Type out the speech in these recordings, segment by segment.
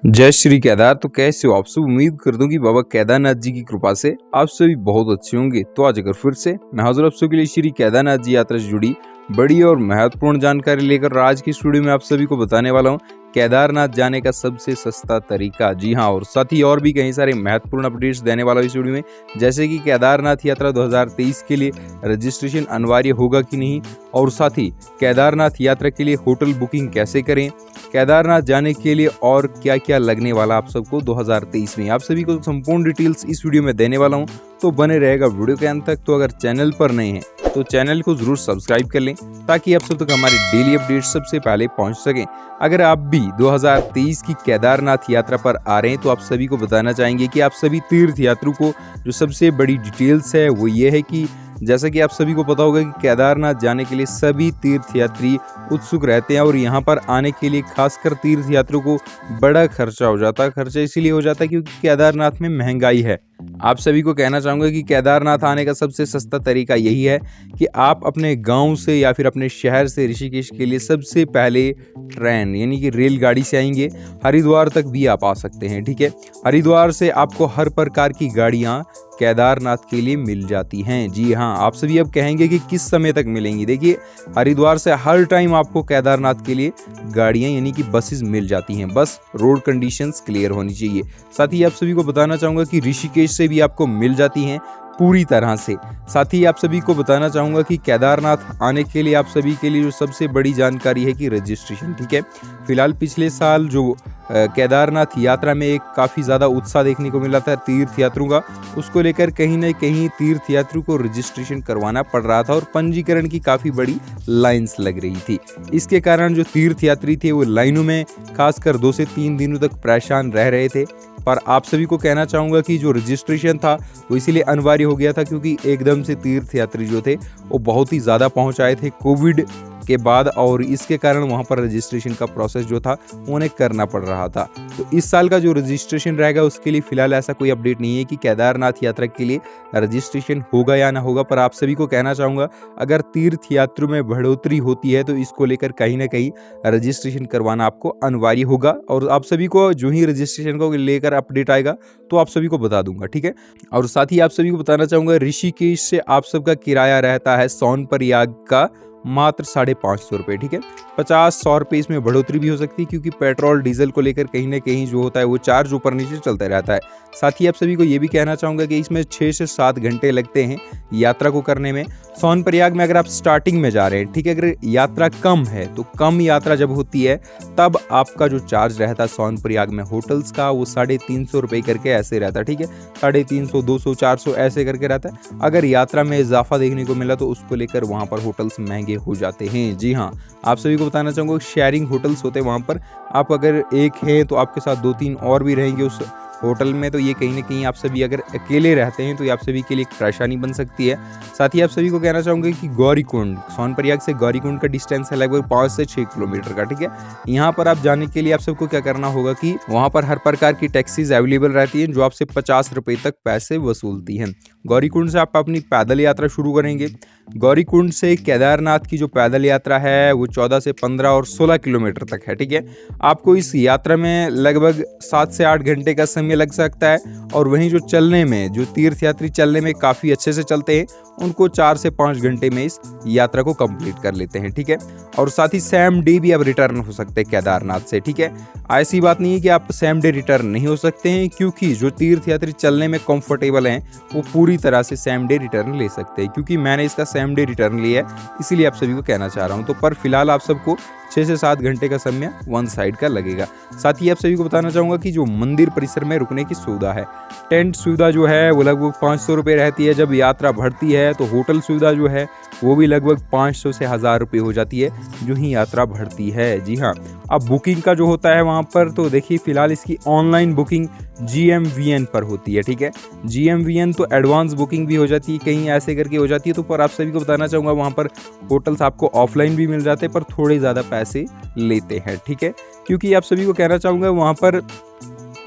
जय श्री केदार। तो कैसे हो आप सब? उम्मीद करता हूँ कि बाबा केदारनाथ जी की कृपा से आप सभी बहुत अच्छे होंगे। तो आज अगर फिर से मैं हाजिर आप सभी के लिए श्री केदारनाथ जी यात्रा से जुड़ी बड़ी और महत्वपूर्ण जानकारी लेकर आज की स्टूडियो में आप सभी को बताने वाला हूँ केदारनाथ जाने का सबसे सस्ता तरीका। जी हाँ, और साथ ही और भी कई सारे महत्वपूर्ण अपडेट्स देने वाला हूँ इस वीडियो में, जैसे कि केदारनाथ यात्रा 2023 के लिए रजिस्ट्रेशन अनिवार्य होगा कि नहीं, और साथ ही केदारनाथ यात्रा के लिए होटल बुकिंग कैसे करें, केदारनाथ जाने के लिए और क्या क्या लगने वाला आप सबको 2023 में, आप सभी को संपूर्ण डिटेल्स इस वीडियो में देने वाला हूं। तो बने रहेगा वीडियो के अंत तक। तो अगर चैनल पर नए हैं तो चैनल को जरूर सब्सक्राइब कर लें ताकि आप सब तक हमारी डेली अपडेट सबसे पहले पहुंच सकें। अगर आप भी 2023 की केदारनाथ यात्रा पर आ रहे हैं तो आप सभी को बताना चाहेंगे कि आप सभी तीर्थ यात्रियों को जो सबसे बड़ी डिटेल्स है वो ये है कि जैसा कि आप सभी को पता होगा कि केदारनाथ जाने के लिए सभी तीर्थ यात्री उत्सुक रहते हैं, और यहाँ पर आने के लिए खासकर तीर्थ यात्रियों को बड़ा खर्चा हो जाता है। खर्चा इसीलिए हो जाता है क्योंकि केदारनाथ में महंगाई है। आप सभी को कहना चाहूँगा कि केदारनाथ आने का सबसे सस्ता तरीका यही है कि आप अपने गांव से या फिर अपने शहर से ऋषिकेश के लिए सबसे पहले ट्रेन यानी कि रेलगाड़ी से आएंगे। हरिद्वार तक भी आप आ सकते हैं, ठीक है। हरिद्वार से आपको हर प्रकार की गाड़ियाँ केदारनाथ के लिए मिल जाती हैं। जी हाँ, आप सभी अब कहेंगे कि किस समय तक मिलेंगी। देखिए, हरिद्वार से हर टाइम आपको केदारनाथ के लिए गाड़ियाँ यानी कि बसेस मिल जाती हैं, बस रोड कंडीशंस क्लियर होनी चाहिए। साथ ही आप सभी को बताना चाहूँगा कि ऋषिकेश से भी आपको मिल जाती हैं पूरी तरह से। साथ ही आप सभी को बताना चाहूँगा कि केदारनाथ आने के लिए आप सभी के लिए जो सबसे बड़ी जानकारी है कि रजिस्ट्रेशन, ठीक है। फिलहाल पिछले साल जो केदारनाथ यात्रा में एक काफ़ी ज़्यादा उत्साह देखने को मिला था तीर्थ यात्रियों का, उसको लेकर कहीं न कहीं तीर्थ यात्रियों को रजिस्ट्रेशन करवाना पड़ रहा था और पंजीकरण की काफ़ी बड़ी लाइंस लग रही थी। इसके कारण जो तीर्थ यात्री थे वो लाइनों में खासकर 2 से 3 दिनों तक परेशान रह रहे थे। पर आप सभी को कहना चाहूँगा कि जो रजिस्ट्रेशन था वो इसीलिए अनिवार्य हो गया था क्योंकि एकदम से तीर्थ यात्री जो थे वो बहुत ही ज़्यादा पहुँच आए थे कोविड के बाद, और इसके कारण वहाँ पर रजिस्ट्रेशन का प्रोसेस जो था उन्हें करना पड़ रहा था। तो इस साल का जो रजिस्ट्रेशन रहेगा उसके लिए फिलहाल ऐसा कोई अपडेट नहीं है कि केदारनाथ यात्रा के लिए रजिस्ट्रेशन होगा या ना होगा। पर आप सभी को कहना चाहूँगा, अगर तीर्थ यात्रियों में बढ़ोतरी होती है तो इसको लेकर कहीं ना कहीं रजिस्ट्रेशन करवाना आपको अनिवार्य होगा, और आप सभी को जो ही रजिस्ट्रेशन को लेकर अपडेट आएगा तो आप सभी को बता दूंगा, ठीक है। और साथ ही आप सभी को बताना चाहूँगा, ऋषिकेश से आप सबका किराया रहता है सोनप्रयाग का मात्र 550 रुपये, ठीक है। 50-100 रुपये इसमें बढ़ोतरी भी हो सकती है क्योंकि पेट्रोल डीजल को लेकर कहीं ना कहीं जो होता है वो चार्ज ऊपर नीचे चलता रहता है। साथ ही आप सभी को ये भी कहना चाहूँगा कि इसमें 6 से 7 घंटे लगते हैं यात्रा को करने में। सोनप्रयाग में अगर आप स्टार्टिंग में जा रहे हैं, ठीक है, अगर यात्रा कम है तो कम यात्रा जब होती है तब आपका जो चार्ज रहता है सोनप्रयाग में होटल्स का वो 350 रुपये करके ऐसे रहता है, ठीक है। 350, 200, 400 ऐसे करके रहता है। अगर यात्रा में इजाफा देखने को मिला तो उसको लेकर वहाँ पर होटल्स महंगे हो जाते हैं। जी हाँ, आप सभी को बताना चाहूँगा शेयरिंग होटल्स होते हैं वहाँ पर। आप अगर एक हैं तो आपके साथ 2-3 और भी रहेंगे उस होटल में, तो ये कहीं ना कहीं आप सभी अगर अकेले रहते हैं तो ये आप सभी के लिए एक परेशानी बन सकती है। साथ ही आप सभी को कहना चाहूँगा कि गौरीकुंड, सोनप्रयाग से गौरीकुंड का डिस्टेंस है लगभग 5 से 6 किलोमीटर का, ठीक है। यहाँ पर आप जाने के लिए आप सबको क्या करना होगा कि वहाँ पर हर प्रकार की टैक्सीज अवेलेबल रहती हैं जो आपसे 50 रुपये तक पैसे वसूलती हैं। गौरीकुंड से आप अपनी पैदल यात्रा शुरू करेंगे। गौरीकुंड से केदारनाथ की जो पैदल यात्रा है वो 14 से 15 और 16 किलोमीटर तक है, ठीक है। आपको इस यात्रा में लगभग 7 से 8 घंटे का समय लग सकता है, और वहीं जो चलने में जो तीर्थ यात्री चलने में काफ़ी अच्छे से चलते हैं उनको 4 से 5 घंटे में इस यात्रा को कंप्लीट कर लेते हैं, ठीक है। और साथ ही सेम डे भी अब रिटर्न हो सकते हैं केदारनाथ से, ठीक है। ऐसी बात नहीं है कि आप सेम डे रिटर्न नहीं हो सकते हैं, क्योंकि जो तीर्थ यात्री चलने में कंफर्टेबल हैं वो पूरी तरह से सेम डे रिटर्न ले सकते हैं। क्योंकि मैंने इसका सेम डे रिटर्न लिया है इसीलिए आप सभी को कहना चाह रहा हूँ। तो पर फिलहाल आप सबको 6 से 7 घंटे का समय वन साइड का लगेगा। साथ ही आप सभी को बताना चाहूँगा कि जो मंदिर परिसर में रुकने की सुविधा है, टेंट सुविधा जो है वो लगभग 500 रुपये रहती है। जब यात्रा बढ़ती है तो होटल सुविधा जो है वो भी लगभग 500 से 1000 रुपये हो जाती है जो ही यात्रा बढ़ती है। जी हाँ, अब बुकिंग का जो होता है वहाँ पर तो देखिए, फिलहाल इसकी ऑनलाइन बुकिंग GMVN पर होती है, ठीक है। GMVN तो एडवांस बुकिंग भी हो जाती है, कहीं ऐसे करके हो जाती है। तो पर आप सभी को बताना चाहूँगा वहाँ पर होटल्स आपको ऑफलाइन भी मिल जाते हैं पर थोड़े ज़्यादा पैसे लेते हैं, ठीक है। क्योंकि आप सभी को कहना चाहूँगा वहाँ पर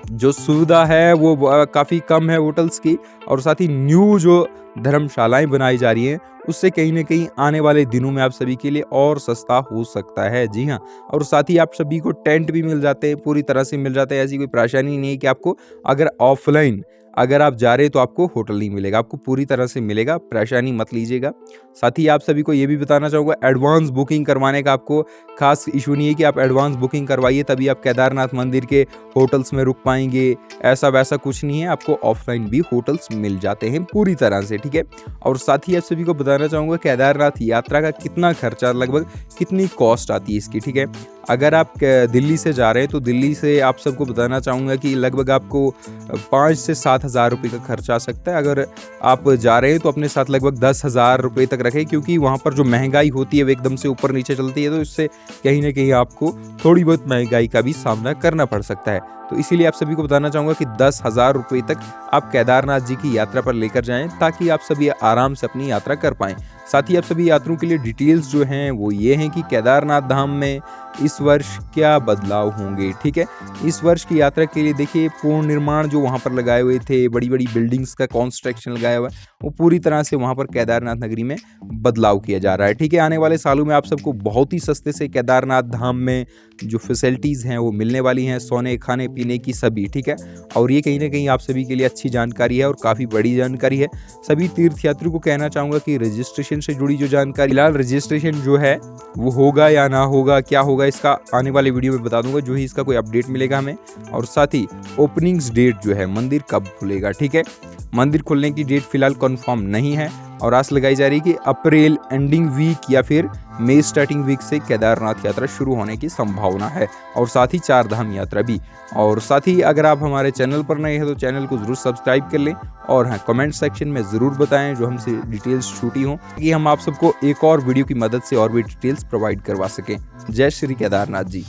जो सुविधा है वो काफ़ी कम है होटल्स की, और साथ ही न्यू जो धर्मशालाएं बनाई जा रही हैं उससे कहीं ना कहीं आने वाले दिनों में आप सभी के लिए और सस्ता हो सकता है। जी हाँ, और साथ ही आप सभी को टेंट भी मिल जाते हैं, पूरी तरह से मिल जाते हैं। ऐसी कोई परेशानी नहीं है कि आपको अगर ऑफलाइन अगर आप जा रहे हैं तो आपको होटल नहीं मिलेगा, आपको पूरी तरह से मिलेगा, परेशानी मत लीजिएगा। साथ ही आप सभी को ये भी बताना चाहूँगा, एडवांस बुकिंग करवाने का आपको खास इशू नहीं है कि आप एडवांस बुकिंग करवाइए तभी आप केदारनाथ मंदिर के होटल्स में रुक पाएंगे, ऐसा वैसा कुछ नहीं है। आपको ऑफलाइन भी होटल्स मिल जाते हैं पूरी तरह से, ठीक है। और साथ ही आप सभी को बताना चाहूँगा केदारनाथ यात्रा का कितना खर्चा, लगभग कितनी कॉस्ट आती है इसकी, ठीक है। अगर आप दिल्ली से जा रहे हैं तो दिल्ली से आप सबको बताना चाहूँगा कि लगभग आपको 5 से 7 हज़ार रुपये का खर्चा आ सकता है। अगर आप जा रहे हैं तो अपने साथ लगभग 10 हज़ार रुपये तक रखें, क्योंकि वहाँ पर जो महंगाई होती है वो एकदम से ऊपर नीचे चलती है, तो इससे कहीं ना कहीं आपको थोड़ी बहुत महंगाई का भी सामना करना पड़ सकता है। तो इसीलिए आप सभी को बताना चाहूँगा कि 10 हज़ार रुपये तक आप केदारनाथ जी की यात्रा पर लेकर जाएं, ताकि आप सभी आराम से अपनी यात्रा कर पाएं। साथ ही आप सभी यात्रियों के लिए डिटेल्स जो हैं वो ये हैं कि केदारनाथ धाम में इस वर्ष क्या बदलाव होंगे, ठीक है। इस वर्ष की यात्रा के लिए देखिए पूर्ण निर्माण जो वहाँ पर लगाए हुए थे, बड़ी बड़ी बिल्डिंग्स का कंस्ट्रक्शन लगाया हुआ है, वो पूरी तरह से वहाँ पर केदारनाथ नगरी में बदलाव किया जा रहा है, ठीक है। आने वाले सालों में आप सबको बहुत ही सस्ते से केदारनाथ धाम में जो फैसिलिटीज़ हैं वो मिलने वाली हैं, सोने खाने पीने की सभी, ठीक है। और ये कहीं ना कहीं आप सभी के लिए अच्छी जानकारी है और काफ़ी बड़ी जानकारी है। सभी तीर्थयात्रियों को कहना चाहूँगा कि रजिस्ट्रेशन से जुड़ी जो जानकारी, फिलहाल रजिस्ट्रेशन जो है वो होगा या ना होगा, क्या होगा, इसका आने वाले वीडियो में बता दूंगा जो ही इसका कोई अपडेट मिलेगा हमें। और साथ ही ओपनिंग्स डेट जो है, मंदिर कब खुलेगा, ठीक है। मंदिर खुलने की डेट फिलहाल कंफर्म नहीं है और आस लगाई जा रही है कि अप्रैल एंडिंग वीक या फिर मई स्टार्टिंग वीक से केदारनाथ यात्रा शुरू होने की संभावना है, और साथ ही 4 धाम यात्रा भी। और साथ ही अगर आप हमारे चैनल पर नए हैं तो चैनल को जरूर सब्सक्राइब कर लें, और हाँ, कमेंट सेक्शन में ज़रूर बताएं जो हमसे डिटेल्स छूटी हों, कि हम आप सबको एक और वीडियो की मदद से और भी डिटेल्स प्रोवाइड करवा सकें। जय श्री केदारनाथ जी।